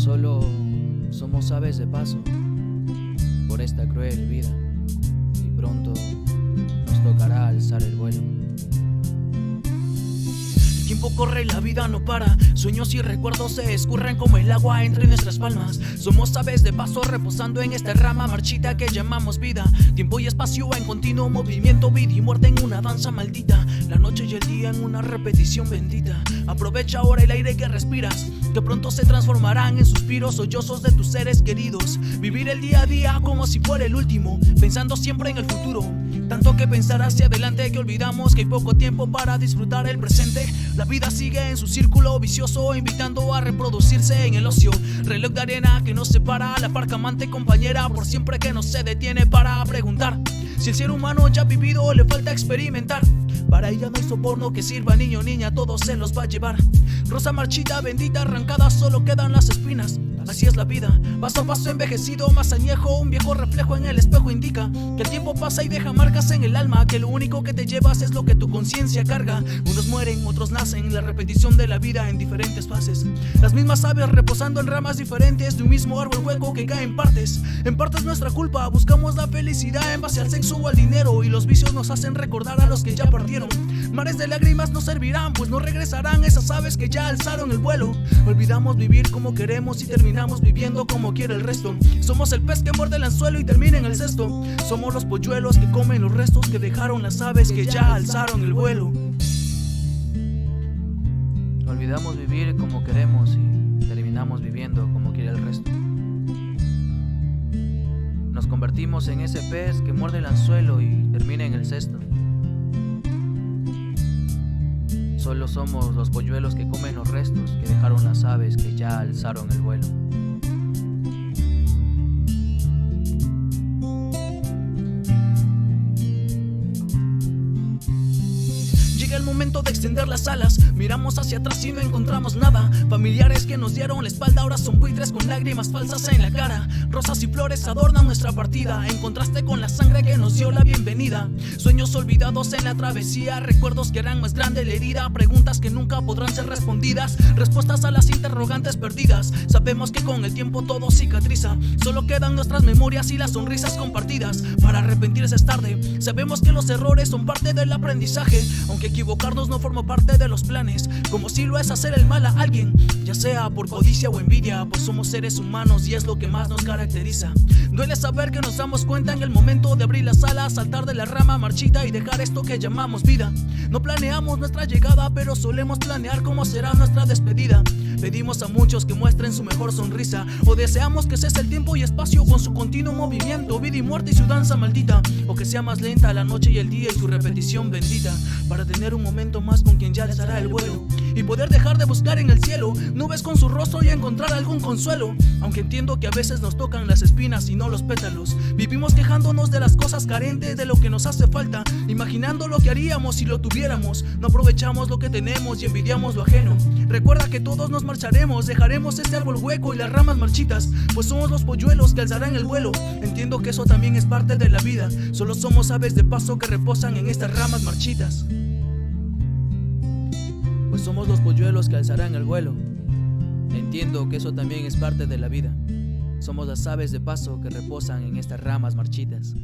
Solo somos aves de paso por esta cruel vida, y pronto nos tocará alzar el vuelo. El tiempo corre y la vida no para. Sueños y recuerdos se escurren como el agua entre nuestras palmas. Somos aves de paso reposando en esta rama marchita que llamamos vida. Tiempo y espacio en continuo movimiento, vida y muerte en una danza maldita. La noche y el día en una repetición bendita. Aprovecha ahora el aire que respiras, que pronto se transformarán en suspiros sollozos de tus seres queridos. Vivir el día a día como si fuera el último, pensando siempre en el futuro. Tanto que pensar hacia adelante que olvidamos que hay poco tiempo para disfrutar el presente. La vida sigue en su círculo vicioso, invitando a reproducirse en el ocio. Reloj de arena que nos separa, la parca amante compañera por siempre que no se detiene para preguntar si el ser humano ya ha vivido o le falta experimentar. Para ella no hay soborno que sirva, niño o niña, todo se los va a llevar. Rosa marchita, bendita, arrancada, solo quedan las espinas. Así es la vida, paso a paso envejecido, más añejo, un viejo reflejo en el espejo indica que el tiempo pasa y deja marcas en el alma, que lo único que te llevas es lo que tu conciencia carga. Unos mueren, otros nacen, la repetición de la vida en diferentes fases. Las mismas aves reposando en ramas diferentes de un mismo árbol hueco que cae en partes. En parte es nuestra culpa, buscamos la felicidad en base al sexo o al dinero, y los vicios nos hacen recordar a los que ya partieron. Mares de lágrimas no servirán, pues no regresarán esas aves que ya alzaron el vuelo. Olvidamos vivir como queremos y terminamos viviendo como quiere el resto. Somos el pez que muerde el anzuelo y termina en el cesto. Somos los polluelos que comen los restos que dejaron las aves que ya alzaron el vuelo. Olvidamos vivir como queremos y terminamos viviendo como quiere el resto. Nos convertimos en ese pez que muerde el anzuelo y termina en el cesto. Solo somos los polluelos que comen los restos que dejaron las aves que ya alzaron el vuelo. Llega el momento de extender las alas, miramos hacia atrás y no encontramos nada. Familiares que nos dieron la espalda ahora son buitres con lágrimas falsas en la cara. Rosas y flores adornan nuestra partida, en contraste con la sangre que nos dio la bienvenida. Sueños olvidados en la travesía, recuerdos que harán más grande la herida. Preguntas que nunca podrán ser respondidas, respuestas a las interrogantes perdidas. Sabemos que con el tiempo todo cicatriza, solo quedan nuestras memorias y las sonrisas compartidas. Para arrepentirse es tarde, sabemos que los errores son parte del aprendizaje, aunque equivocarnos no forma parte de los planes, como si lo es hacer el mal a alguien, ya sea por codicia o envidia, pues somos seres humanos y es lo que más nos caracteriza. Duele saber que nos damos cuenta en el momento de abrir las alas, saltar de la rama marchita y dejar esto que llamamos vida. No planeamos nuestra llegada, pero solemos planear cómo será nuestra despedida. Pedimos a muchos que muestren su mejor sonrisa, o deseamos que cese el tiempo y espacio con su continuo movimiento, vida y muerte y su danza maldita, o que sea más lenta la noche y el día y su repetición bendita, para tener un momento más con quien ya les hará el vuelo y poder dejar de buscar en el cielo nubes con su rostro y encontrar algún consuelo. Aunque entiendo que a veces nos tocan las espinas y no los pétalos, vivimos quejándonos de las cosas carentes, de lo que nos hace falta, imaginando lo que haríamos si lo tuviéramos. No aprovechamos lo que tenemos y envidiamos lo ajeno. Recuerda que todos nos marcharemos, dejaremos este árbol hueco y las ramas marchitas, pues somos los polluelos que alzarán el vuelo. Entiendo que eso también es parte de la vida, solo somos aves de paso que reposan en estas ramas marchitas. Pues somos los polluelos que alzarán el vuelo. Entiendo que eso también es parte de la vida. Somos las aves de paso que reposan en estas ramas marchitas.